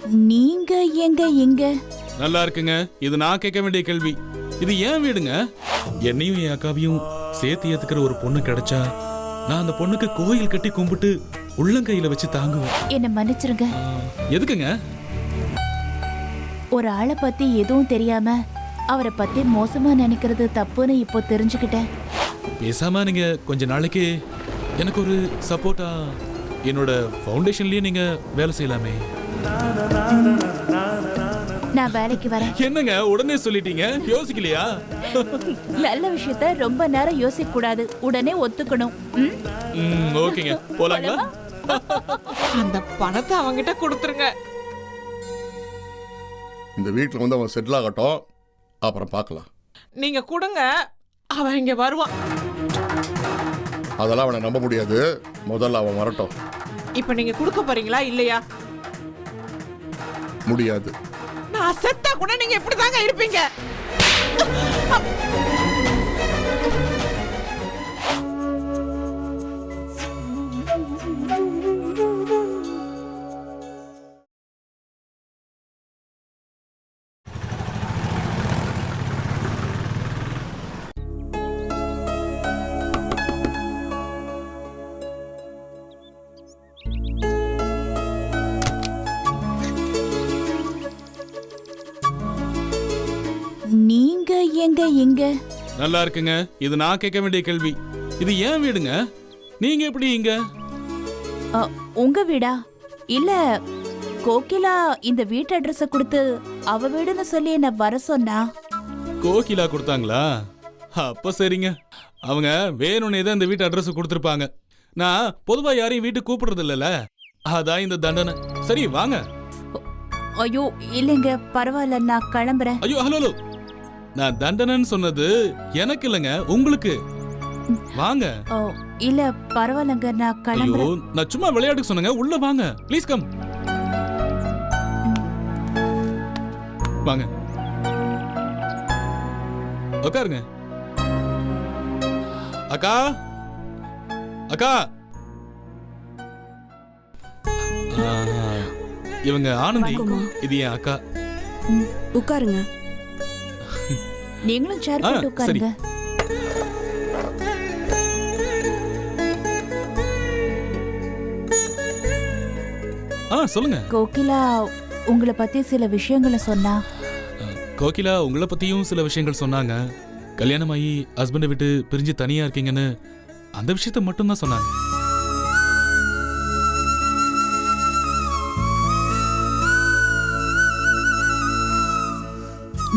நீங்க எங்க எங்க? நல்லா இருக்குங்க. இது நான் கேட்க வேண்டிய கேள்வி. இது ஏன் வீடுங்க? என்னையும் என் அக்காவையும் சேர்த்து ஏத்துக்கிற ஒரு பொண்ணு கிடைச்சா நான் அந்த பொண்ணுக்கு கோயில் கட்டி கும்பிட்டு உள்ளங்கையில வச்சு தாங்குவேன். என்ன மன்னிச்சிருங்க. எதுக்குங்க? ஒரு ஆளை பத்தி எதுவும் தெரியாம அவரை பத்தி மோசமா நினைக்கிறது தப்புன்னு இப்போ தெரிஞ்சுக்கிட்டேன். பேசாம நீங்க கொஞ்ச நாளைக்கு எனக்கு ஒரு சப்போர்ட்டா என்னோட ஃபவுண்டேஷன்லயே நீங்க வேலை செய்யலாமே. நான் வேலைக்கு வரேன். என்னங்க உடனே சொல்லிட்டீங்க? யோசிக்கலையா? நல்ல விஷயத்த ரொம்ப நேரம் யோசிக்க கூடாது, உடனே ஒத்துக்கணும். ஓகேங்க, போலாங்களா? அந்த பணத்தை அவங்கிட்ட கொடுத்துருங்க. இந்த வீட்டில் வந்து அவன் செட்டில் ஆகட்டும், அப்புறம் பார்க்கலாம். நீங்க கொடுங்க, அவன் இங்க வருவான். அதெல்லாம் அவனை நம்ப முடியாது. முதல்ல அவன் வரட்டும். இப்ப நீங்க கொடுக்க போறீங்களா இல்லையா? முடியாது. நான் செத்தா கூட நீங்க இப்படிதாங்க இருப்பீங்க. நீங்க எங்க எங்க? நல்லா இருக்குங்க. இது நான் கேட்க வேண்டிய கேள்வி. இது ஏன் வீடுங்க? நீங்க எப்படி இங்க? உங்க வீடா? இல்ல, கோகிலா இந்த வீட்டு அட்ரஸ கொடுத்து அவ வீடுன்னு சொல்லி என்ன வர சொன்னா. கோகிலா கொடுத்தாங்களா? அப்ப சரிங்க. அவங்க வேணும்னே தான் இந்த வீட்டு அட்ரஸ் கொடுத்துருப்பாங்க. நான் பொதுவா யாரையும் வீட்டுக்கு கூப்பிடுறது இல்லைல்ல, அதான் இந்த தண்டனை. சரி வாங்க. ஐயோ இல்லைங்க, பரவாயில்ல, நான் கிளம்புறேன். ஐயோ ஹலோ, நான் தண்டனைன்னு சொன்னது எனக்கு இல்லைங்க, உங்களுக்கு. வாங்க. இல்ல பரவாயில்லங்க, நான் ஐயோ கிளம்புறேன். நான் சும்மா விளையாட்டுக்கு சொன்னேங்க. உள்ள வாங்க ப்ளீஸ், கம். வாங்க உட்காருங்க. அக்கா, அக்கா. இவங்க ஆனந்தி, இது என் அக்கா. உட்காருங்க. நீங்களும் சேர் போட்டு உட்காருங்க. சொல்லுங்க. கோகிலா உங்களை பத்தி சில விஷயங்களை சொன்னா. கோகிலா உங்களை பத்தியும் சில விஷயங்கள் சொன்னாங்க. கல்யாணமாயி ஹஸ்பண்டை விட்டு பிரிஞ்சு தனியா இருக்கீங்கன்னு அந்த விஷயத்த மட்டும் தான் சொன்னாங்க.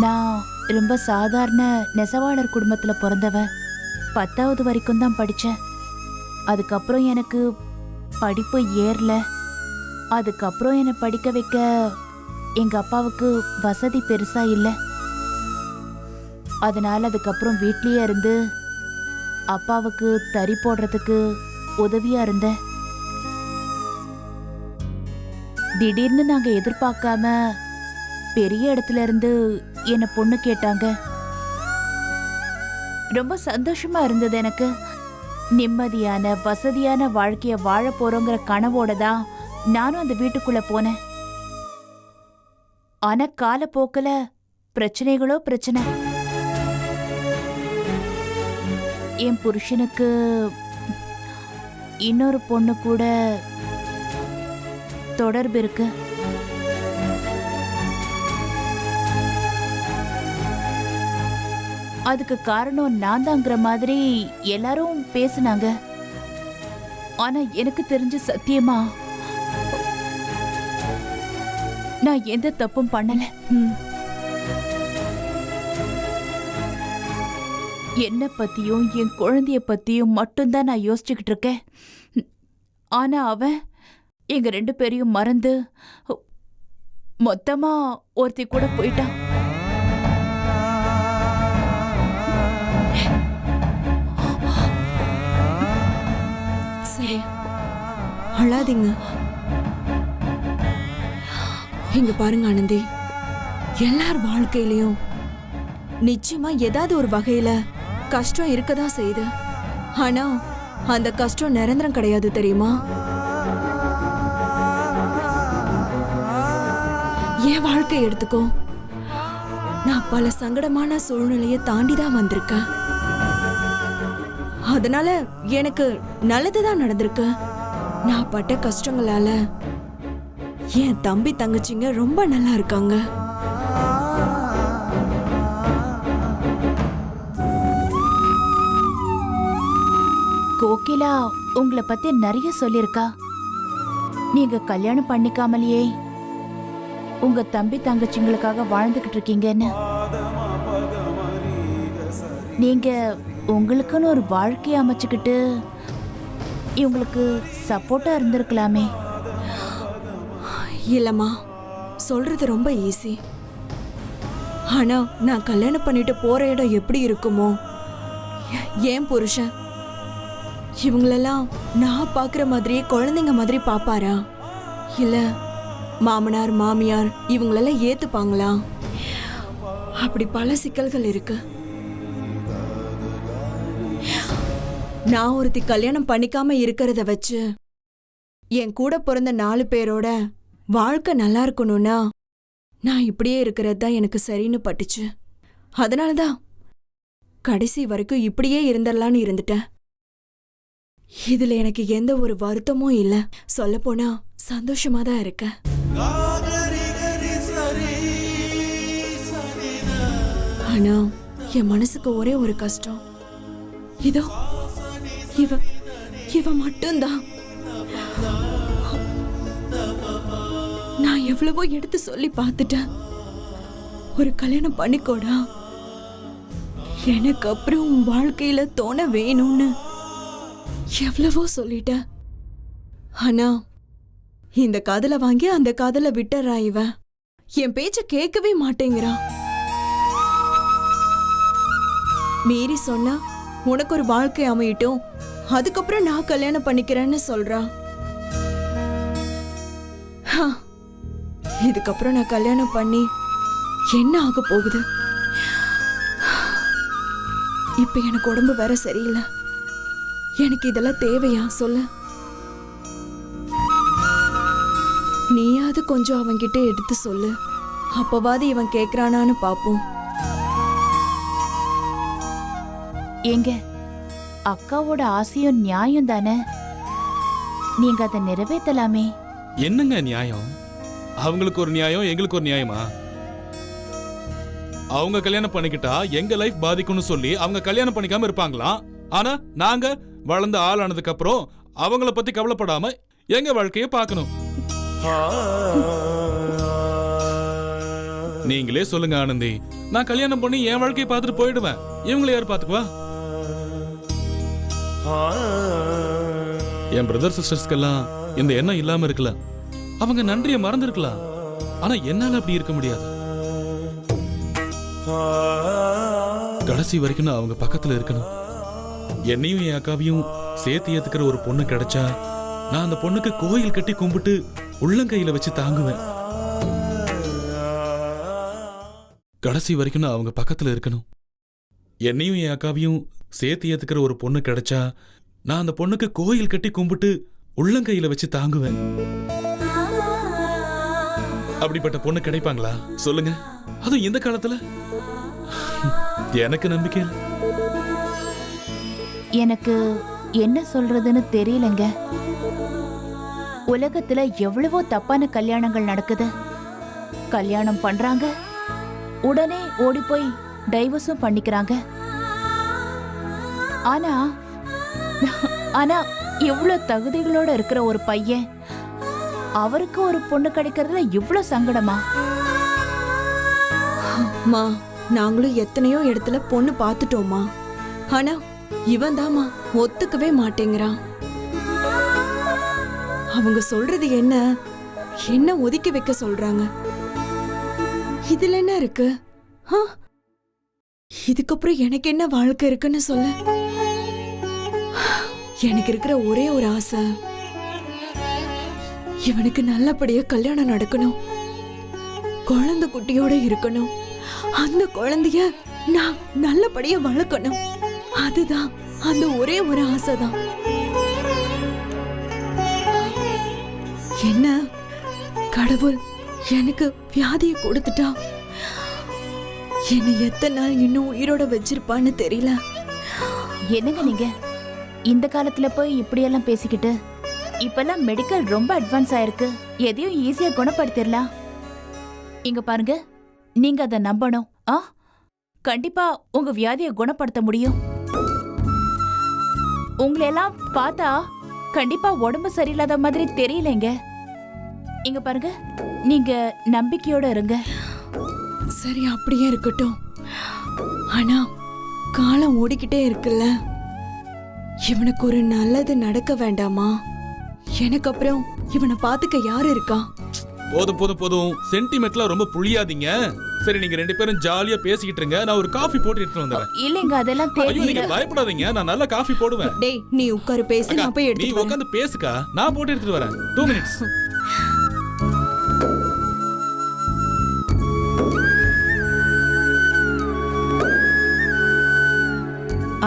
நான் ரொம்ப சாதாரண நெசவாளர் குடும்பத்துல பிறந்தவ. 10வது வரைக்கும் தான் படிச்சேன். அதுக்கப்புறம் எனக்கு படிப்பு ஏறல. அதுக்கப்புறம் என்னை படிக்க வைக்க எங்க அப்பாவுக்கு வசதி பெருசா இல்லை. அதனால அதுக்கப்புறம் வீட்லயே இருந்து அப்பாவுக்கு தறி போடுறதுக்கு உதவியா இருந்தேன். திடீர்னு நாங்க எதிர்பார்க்காம பெரிய இடத்துல இருந்து என்ன பொண்ணு கேட்டாங்க. ரொம்ப சந்தோஷமா இருந்தது எனக்கு. நிம்மதியான வசதியான வாழ்க்கைய வாழ போறோங்கிற கனவோட தான் நானும் அந்த வீட்டுக்குள்ள போனேன். ஆனா காலப்போக்குல பிரச்சனைகளோ பிரச்சனை. என் புருஷனுக்கு இன்னொரு பொண்ணு கூட தொடர்பு இருக்கு. அதுக்கு காரணம் நான் தாங்கிற மாதிரி எல்லாரும் பேசினாங்க. ஆனா எனக்கு தெரிஞ்ச சத்தியமா நான் எந்த தப்பும் பண்ணல. என்ன பத்தியும் என் குழந்தைய பத்தியும் மட்டும்தான் நான் யோசிச்சுக்கிட்டு இருக்கேன். ஆனா அவன் எங்க 2 பேரையும் மறந்து மொத்தமா ஒருத்தி கூட போயிட்டான். சரி, அழாதீங்க. இங்க பாருங்க ஆனந்தி, எல்லார் வாழ்க்கையிலயும் நிச்சயமா ஏதாவது ஒரு வகையில கஷ்டம் இருக்கதான் செய்யுது. ஆனா அந்த கஷ்டம் நிரந்தரம் கிடையாது, தெரியுமா? என் வாழ்க்கை எடுத்துக்கோ. நான் பல சங்கடமான சூழ்நிலையை தாண்டி தான் வந்திருக்கேன். அதனால எனக்கு நல்லதுதான் நடந்திருக்கு. நான் பட்ட கஷ்டங்களால என் தம்பி தங்கச்சிங்க ரொம்ப நல்லா இருக்காங்க. கோகிலா உங்களை பத்தி நிறைய சொல்லிருக்கா. நீங்க கல்யாணம் பண்ணிக்காமலேயே உங்க தம்பி தங்கச்சிங்களுக்காக வாழ்ந்துகிட்டு இருக்கீங்கன்னு. நீங்க உங்களுக்குன்னு ஒரு வாழ்க்கையை அமைச்சுக்கிட்டு இவங்களுக்கு சப்போர்ட்டா இருந்திருக்கலாமே. இல்லம்மா, சொல்றது ரொம்ப ஈஸி. ஆனா நான் கல்யாணம் பண்ணிட்டு போற இடம் எப்படி இருக்குமோ, ஏன் புருஷன் இவங்களெல்லாம் நான் பாக்குற மாதிரியே குழந்தைங்க மாதிரி பாப்பாரா, இல்ல மாமனார் மாமியார் இவங்களெல்லாம் ஏத்துப்பாங்களா? அப்படி பல சிக்கல்கள் இருக்கு. நான் ஒருத்தி கல்யாணம் பண்ணிக்காம இருக்கிறத வச்சு என் கூட பிறந்த 4 பேரோட வாழ்க்கை நல்லா இருக்கணும்னா நான் இப்படியே இருக்கிறது தான் எனக்கு சரின்னு பட்டுச்சு. அதனாலதான் கடைசி வரைக்கும் இப்படியே இருந்துடலான்னு இருந்துட்டேன். இதுல எனக்கு எந்த ஒரு வருத்தமும் இல்ல. சொல்ல போனா சந்தோஷமா தான் இருக்கேன். ஆனா என் மனசுக்கு ஒரே ஒரு கஷ்டம். இதோ இவ மட்டும்தான். நான் எவ்வளவோ எடுத்து சொல்லி பார்த்துட்டேன், ஒரு கல்யாணம் பண்ணிக்கோடா, எனக்கு அப்புறம் உன் வாழ்க்கையில தோண வேணும்னு எவ்வளவோ சொல்லிட்டேன். ஆனா இந்த காதல வாங்கி அந்த காதல விட்டுறா. இவன் என் பேச்ச கேட்கவே மாட்டேங்கிறான். மீறி சொன்னா உனக்கு ஒரு வாழ்க்கை அமையட்டும், அதுக்கப்புறம் நான் கல்யாணம் பண்ணிக்கிறேன்னு சொல்றான். இதுக்கப்புறம் நான் கல்யாணம் பண்ணி என்ன ஆக போகுது? இப்ப எனக்கு உடம்பு வேற சரியில்லை. எனக்கு இதெல்லாம் தேவையா சொல்லு? நீயாவது கொஞ்சம் அவன்கிட்ட எடுத்து சொல்லு, அப்பவாது இவன் கேக்குறானான்னு பாப்போம். ஏங்க, அக்காவோட ஆசையும் நியாயம் தானே, நீங்க அதை நிறைவேற்றலாமே. என்னங்க நியாயம்? அவங்களுக்கு ஒரு நியாயம், எங்களுக்கு ஒரு நியாயமா? அவங்க கல்யாணம் பண்ணிக்கிட்டா எங்க லைஃப் பாதிக்கும்னு சொல்லி அவங்க கல்யாணம் பண்ணிக்காம இருப்பாங்களாம். ஆனா நாங்க வளர்ந்து ஆளானதுக்கு அப்புறம் அவங்கள பத்தி கவலைப்படாம எங்க வாழ்க்கைய பார்க்கணும். நீங்களே சொல்லுங்க ஆனந்தி, நான் கல்யாணம் பண்ணி என் வாழ்க்கையை பார்த்துட்டு போயிடுவேன், இவங்களை யார் பாத்துக்குவா? என் பிரதர் சிஸ்டர்ஸ்க்கெல்லாம் இந்த எண்ணம் இல்லாம இருக்கலாம், அவங்க நன்றியை மறந்துருக்கலாம். ஆனா என்னால அப்படி இருக்க முடியாது. கடைசி வரைக்கும் நான் அவங்க பக்கத்துல இருக்கணும். என்னையும் என் அக்காவையும் சேர்த்து ஏத்துக்கிற ஒரு பொண்ணு கிடைச்சா நான் அந்த பொண்ணுக்கு கோயில் கட்டி கும்பிட்டு உள்ளங்கையில வச்சு தாங்குவேன். கடைசி வரைக்கும் நான் அவங்க பக்கத்துல இருக்கணும். என்னையும் என் அக்காவையும் சேர்த்து ஏத்துக்கிற ஒரு பொண்ணு கிடைச்சா நான் அந்த பொண்ணுக்கு கோயில் கட்டி கும்பிட்டு உள்ளங்கையில வச்சு தாங்குவேன். அப்படிப்பட்ட பொண்ணு கிடைப்பாங்களா சொல்லுங்க? அதுவும் இந்த காலத்துல எனக்கு நம்பிக்கை இல்லை. எனக்கு என்ன சொல்றதுன்னு தெரியலங்க. உலகத்துல எவ்வளவோ தப்பான கல்யாணங்கள் நடக்குது. கல்யாணம் பண்றாங்க, உடனே ஓடி போய் டைவர்ஸும் பண்ணிக்கிறாங்க. ஆனா ஆனா எவ்வளவு தகுதிகளோட இருக்கிற ஒரு பையன், அவருக்கு ஒரு பொண்ணு கிடைக்கிறதுல இவ்வளவு சங்கடமா? மா, நாங்களும் எத்தனையோ இடத்துல பொண்ணு பார்த்துட்டோமா. ஆனா இவன் தாமா ஒத்துக்கவே மாட்டேங்கிறான். அவங்க சொல்றது என்ன என்ன ஒதுக்கி வைக்க சொல்றாங்க. இதுல என்ன இருக்கு? இதுக்கப்புறம் எனக்கு என்ன வாழ்க்கை இருக்குன்னு சொல்ல? எனக்கு இருக்கிற ஒரே ஒரு ஆசை, இவனுக்கு நல்லபடியா கல்யாணம் நடக்கணும், குழந்தை குட்டியோட இருக்கணும், அந்த குழந்தைய நான் நல்லபடியா வளர்க்கணும். அதுதான், அந்த ஒரே ஒரு ஆசைதான். என்ன கடவுள் எனக்கு வியாதியை கொடுத்துட்டா என்னை எத்தனை நாள் இன்னும் உயிரோட வச்சிருப்பான்னு தெரியல. என்னங்க நீங்க இந்த காலத்துல போய் இப்படியெல்லாம் பேசிக்கிட்டு? இப்பெல்லாம் மெடிக்கல் ரொம்ப அட்வான்ஸ் ஆயிருக்கு, எதையும் ஈஸியா குணப்படுத்திடலாம். இங்க பாருங்க, நீங்க அதை நம்பணும். கண்டிப்பா உங்க வியாதியை குணப்படுத்த முடியும். உங்களை எல்லாம் பார்த்தா கண்டிப்பா உடம்பு சரியில்லாத மாதிரி தெரியலங்க. இங்க பாருங்க, நீங்க நம்பிக்கையோட இருங்க. சரி, அப்படியே இருக்கட்டும். ஆனா காலம் ஓடிக்கிட்டே இருக்குல்ல, இவனுக்கு ஒரு நல்லது நடக்க வேண்டாமா? எனக்கு அப்புறம் இவனை பாத்துக்க யாரு இருக்கா? போதும் போதும் போதும், சென்டிமெண்ட்லாம் ரொம்ப புளியாதீங்க. சரி, நீங்க 2 பேரும் ஜாலியா பேசிக்கிட்டு இருங்க, நான் ஒரு காஃபி போட்டு எடுத்துட்டு வந்துடுறேன். இல்லைங்க, அதெல்லாம் ஐயோ, நீங்க தெரியல. பயப்படாதீங்க, நான் நல்ல காஃபி போடுவேன். டேய், நீ உட்காரு, பேசி, அக்கா, நான் போய் நீ எடுத்து உட்காந்து பேசுக்கா, நான் போட்டு எடுத்துட்டு வரேன். 2 மினிட்ஸ்.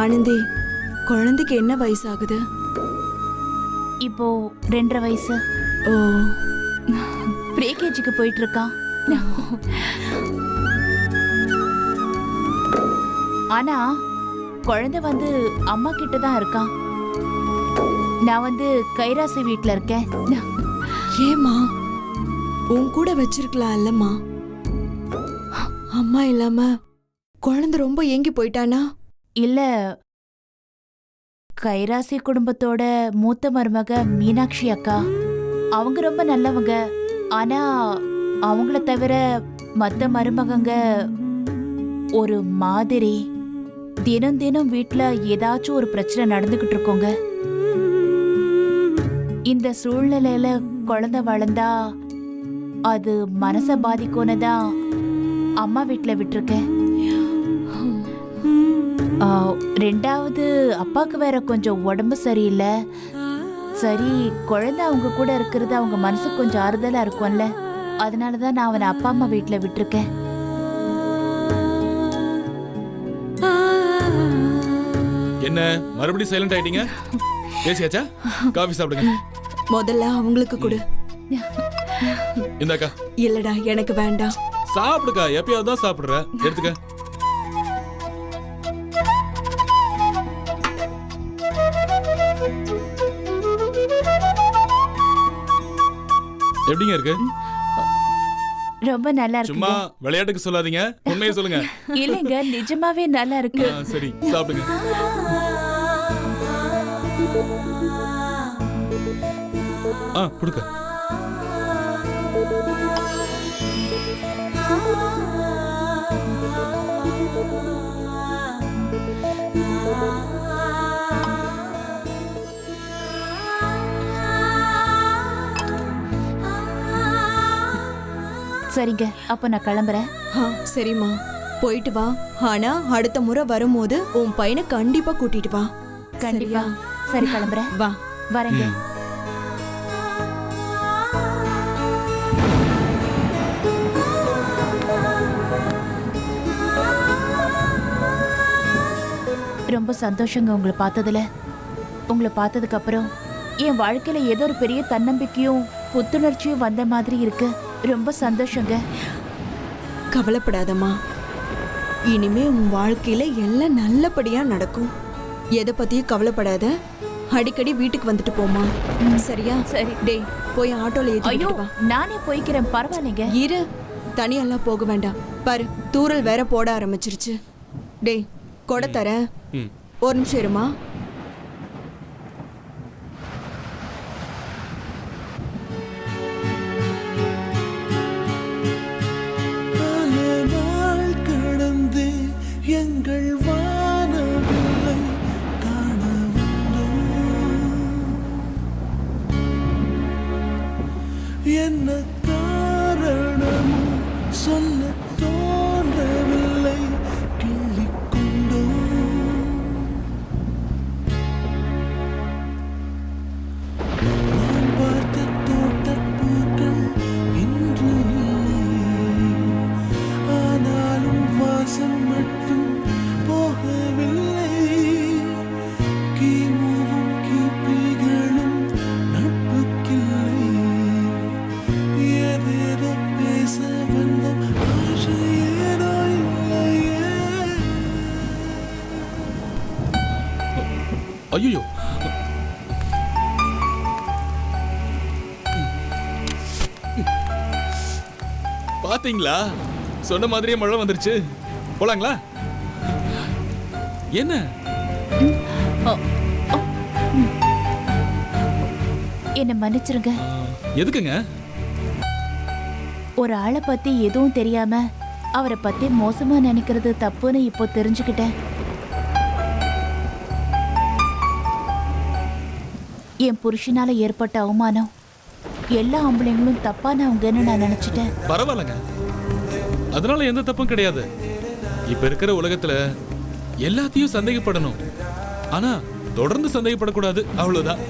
ஆனந்தி, குழந்தைக்கு என்ன வயசாகுது? இப்போ 2.5 வயசு. ஓ, ப்ரீ கேஜிக்கு போயிட்டு இருக்கான். ஆனா குழந்தை வந்து அம்மா கிட்ட தான் இருக்கான். நான் வந்து கைராசி வீட்ல இருக்கேன். ஏமா உன் கூட வச்சிருக்கலாம் இல்லம்மா? அம்மா இல்லாம குழந்தை ரொம்ப ஏங்கி போயிட்டானா? இல்ல, கைராசி குடும்பத்தோட மூத்த மருமக மீனாட்சி அக்கா, அவங்க ரொம்ப நல்லவங்க. ஆனா அவங்கள தவிர மத்த மருமகங்க ஒரு மாதிரி. தினம் தினம் வீட்ல ஏதாச்சும் ஒரு பிரச்சனை நடந்துகிட்டு இருக்கோங்க. இந்த சூழ்நிலையில குழந்தை வளர்ந்தா அது மனச பாதிக்கும்னு தான் அம்மா வீட்ல விட்டுருக்கேன். 2வது அப்பாக்கு வேற கொஞ்சம் உடம்பு சரியில்லை. சரி, குழந்தை அவங்க கூட இருக்கிறது அவங்க மனசுக்கு கொஞ்சம் ஆறுதலா இருக்கும்ல, அதனாலதான் நான் அவனை அப்பா அம்மா வீட்டுல விட்டுருக்கேன். என்ன மறுபடியும் சைலண்ட் ஆயிட்டீங்க? பேசியாச்சா? காஃபி சாப்பிடுங்க. முதல்ல அவங்களுக்கு கொடு. இந்தாக்கா. இல்லடா, எனக்கு வேண்டாம். சாப்பிடுக்கா, எப்பயாவது தான் சாப்பிடுற, எடுத்துக்க. எப்படிங்க இருக்கு? ரொம்ப நல்லா சும்மா இருக்கு. விளையாட்டுக்கு சொல்லாதீங்க, உண்மையை சொல்லுங்க. இல்லைங்க, நிஜமாவே நல்லா இருக்கு. சரி, சாப்பிடுங்க. கொடுக்க. சரிங்க, அப்ப நான் கிளம்புறேன். சரிம்மா, போயிட்டு வா. ஆனா அடுத்த முறை வரும்போது உன் பையனை கண்டிப்பா கூட்டிட்டு வா. கண்டிப்பா. சரி, கிளம்புறேன். வா. வரேங்க. ரொம்ப சந்தோஷங்க உங்களை பார்த்ததுல. உங்களை பார்த்ததுக்கு அப்புறம் என் வாழ்க்கையில ஏதோ ஒரு பெரிய தன்னம்பிக்கையும் புத்துணர்ச்சியும் வந்த மாதிரி இருக்கு. ரொம்ப சந்தோஷங்க. கவலைப்படாதம்மா, இனிமே உன் வாழ்க்கையில எல்லாம் நல்லபடியா நடக்கும். எதை பத்தியும் கவலைப்படாத. அடிக்கடி வீட்டுக்கு வந்துட்டு போமா, சரியா? சரி. டேய், போய் ஆட்டோல ஐயோ, ஏத்திட்டு வா. நானே போய்க்கிறேன், பரவாயில்லைங்க. இரு, தனியெல்லாம் போக வேண்டாம். பாரு, தூறல் வேற போட ஆரம்பிச்சிருச்சு. டேய், கொடை தரேன், ஒரு நிமிஷம் இருமா. எங்கள் வானவில்லை காணவில்லை, என்ன காரணமோ சொல்ல தோன்றவில்லை, கிள்ளிக்கொண்டோம் ஐயோ, பாத்தீங்களா? சொன்ன மாதிரியே மழை வந்துருச்சு. போலாங்களா? என்ன? என்ன மன்னிச்சிருங்க. எதுக்குங்க? ஒரு ஆளை பத்தி எதுவும் தெரியாம அவரை பத்தி மோசமா நினைக்கிறது தப்புன்னு இப்போ தெரிஞ்சுக்கிட்டேன். என் புருஷனால ஏற்பட்ட அவமானம் எல்லா ஆம்பளைங்களும் தப்பானவங்கன்னு நான் நினைச்சிட்டேன். பரவாயில்லைங்க, அதனால எந்த தப்பும் கிடையாது. இப்ப இருக்கிற உலகத்துல எல்லாத்தையும் சந்தேகப்படணும், ஆனா தொடர்ந்து சந்தேகப்படக்கூடாது, அவ்வளவுதான்.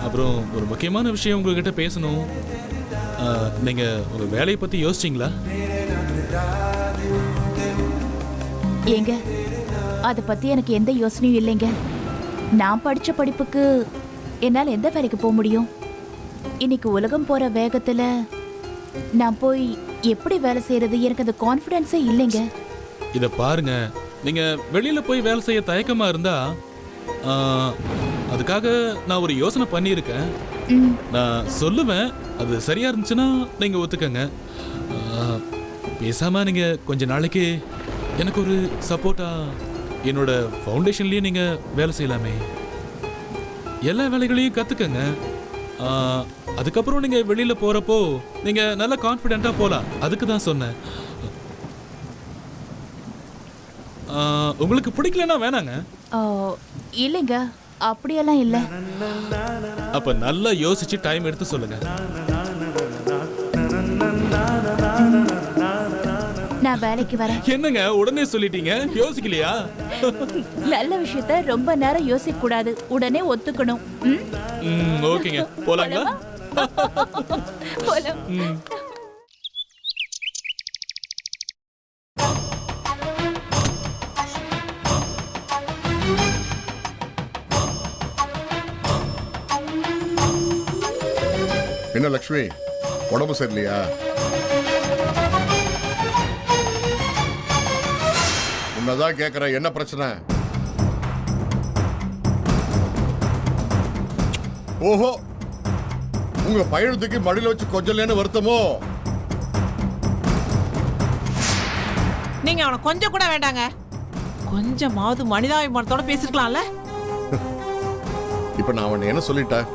அப்புறம் ஒரு முக்கியமான விஷயம் உங்ககிட்ட பேசணும். நீங்க உங்க வேலையை பத்தி யோசிச்சீங்களா? ஏங்க, அதை பத்தி எனக்கு எந்த யோசனையும் இல்லைங்க. நான் படிச்ச படிப்புக்கு என்னால் எந்த வேலைக்கு போக முடியும்? இன்னைக்கு உலகம் போற வேகத்துல நான் போய் எப்படி வேலை செய்யறது? எனக்கு அந்த கான்ஃபிடன்ஸே இல்லைங்க. இத பாருங்க, நீங்க வெளியில போய் வேலை செய்ய தயக்கமா இருந்தா அதுக்காக நான் ஒரு யோசனை பண்ணியிருக்கேன். நான் சொல்லுவேன், அது சரியா இருந்துச்சுன்னா நீங்க ஒத்துக்கங்க. பேசாம நீங்க கொஞ்ச நாளைக்கு எனக்கு ஒரு சப்போர்ட்டா என்னோட ஃபவுண்டேஷன்லயே நீங்க வேலை செய்யலாமே. எல்லா வேலைகளையும் கத்துக்கங்க. அதுக்கப்புறம் நீங்க வெளியில போறப்போ நீங்க நல்ல கான்ஃபிடென்ட்டா போலாம். அதுக்கு தான் சொன்னேன். உங்களுக்கு பிடிக்கலன்னா வேணாங்க. இல்லைங்க, அப்படியெல்லாம் இல்லை. அப்ப நல்லா யோசிச்சு டைம் எடுத்து சொல்லுங்க. நான் வேலைக்கு வரேன். என்னங்க உடனே சொல்லிட்டீங்க? யோசிக்கலையா? நல்ல விஷயத்த ரொம்ப நேரம் யோசிக்க கூடாது, உடனே ஒத்துக்கணும். ஓகேங்க, போலாங்களா? போலாம். என்ன லக்ஷ்மி, உடம்பு சரியில்லையா? உன்னதான் கேக்குற, என்ன பிரச்சனை? ஓஹோ, உங்க பையனுக்கு மடியில வச்சு கொஞ்சலேன்னு வருத்தமோ? நீங்க அவனை கொஞ்சம் கூட வேண்டாங்க. கொஞ்சமாவது மனிதாபிமானத்தோட பேசிருக்கலாம்ல. இப்ப நான் அவன் என்ன சொல்லிட்டேன்?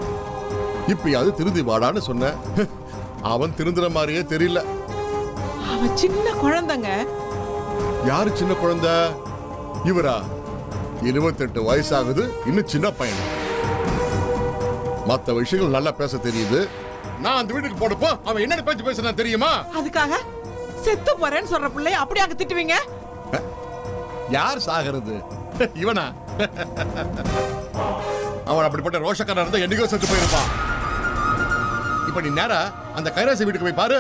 இப்பயாவது திருந்தி வாடான்னு சொன்ன. அவன் திருந்துற மாதிரியே தெரியல. அவன் சின்ன குழந்தைங்க. யாரு சின்ன குழந்தை? இவரா? 28 வயசாகுது, இன்னும் சின்ன பையன். மத்த விஷயங்கள் நல்லா பேச தெரியுது. நான் அந்த வீட்டுக்கு போனப்போ அவன் என்ன பேச்சு பேசுறான் தெரியுமா? அதுக்காக செத்து போறேன்னு சொல்ற பிள்ளைய அப்படி அங்க திட்டுவீங்க? யார் சாகிறது? இவனா? அவன் அப்படிப்பட்ட ரோஷக்காரன் இருந்தா என்னைக்கோ செத்து போயிருப்பான். இப்ப நீ நேரா அந்த கைராசி வீட்டுக்கு போய் பாரு,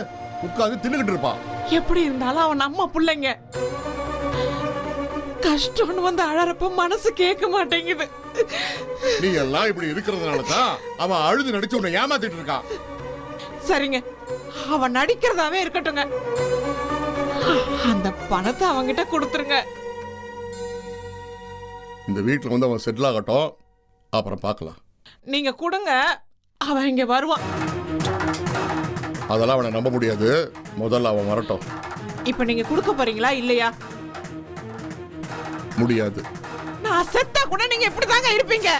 உட்கார்ந்து தின்னுகிட்டு இருப்பான். எப்படி இருந்தாலும் அவன் நம்ம பிள்ளைங்க. கஷ்டம்னு வந்து அழறப்ப மனசு கேட்க மாட்டேங்குது. நீ எல்லாம் இப்படி இருக்கிறதுனால தான் அவன் அழுது நடிச்சு உன்னை ஏமாத்திட்டு இருக்கான். சரிங்க, அவன் நடிக்கிறதாவே இருக்கட்டுங்க. அந்த பணத்தை அவங்கிட்ட கொடுத்துருங்க. இந்த வீட்டுல வந்து அவன் செட்டில் ஆகட்டும், அப்புறம் பார்க்கலாம். நீங்க கொடுங்க, அவன் இங்க வருவான். அதெல்லாம் அவனை நம்ப முடியாது. முதல்ல அவன் வரட்டும். இப்ப நீங்க கொடுக்க போறீங்களா இல்லையா? முடியாது. நான் செத்தா கூட நீங்க இப்படிதாங்க இருப்பீங்க.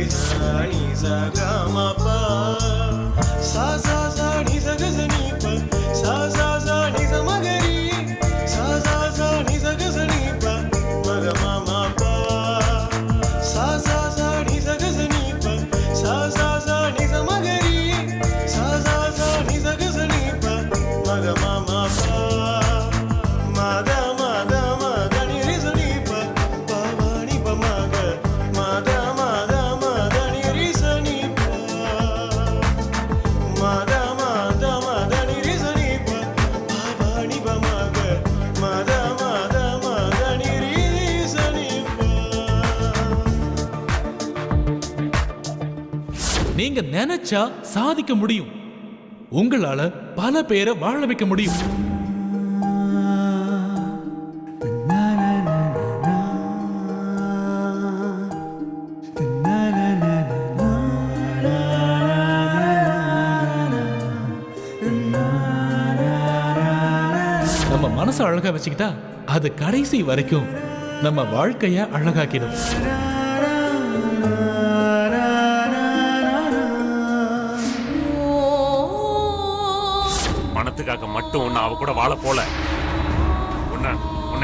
sa ni sa ga ma pa sa sa sa ni sa ga sa ni pa sa sa sa ni sa ma ga ri sa sa sa ni sa ga sa ni pa ma ga ma pa sa sa sa ni sa ga sa ni pa sa sa sa ni sa ma ga ri sa sa sa ni sa ga sa ni pa ma ga ma pa ma ga ma ga ni ri sa ni pa pa ma ni pa ma ga ma ga ma ga ni ri sa ni pa ma ga ma ni ri sa ni pa pa ma ni pa ma ga ma ga ni ri sa ni pa. நீங்க நினைச்சா சாதிக்க முடியும். உங்களால பல பேரை வாழ வைக்க முடியும். நம்ம மனசை அழகா வச்சுக்கிட்டா அது கடைசி வரைக்கும் நம்ம வாழ்க்கைய அழகாக்கிடும். பணத்துக்காக மட்டும் நான் அவ கூட வாழ போல. உன்னை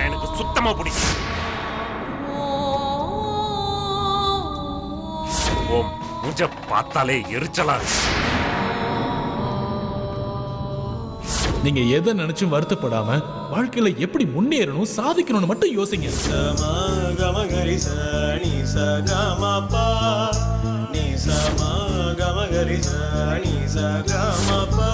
எனக்கு சுத்தமா பிடிக்கும். ஓம் மூஞ்ச பார்த்தாலே எரிச்சலா இருக்கு. நீங்க எதை நினைச்சும் வருத்தப்படாம வாழ்க்கையில எப்படி முன்னேறணும் சாதிக்கணும்னு மட்டும் யோசிங்க. Sama gama gari sa ni sa gama pa ni sama gama gari sa ni sa gama pa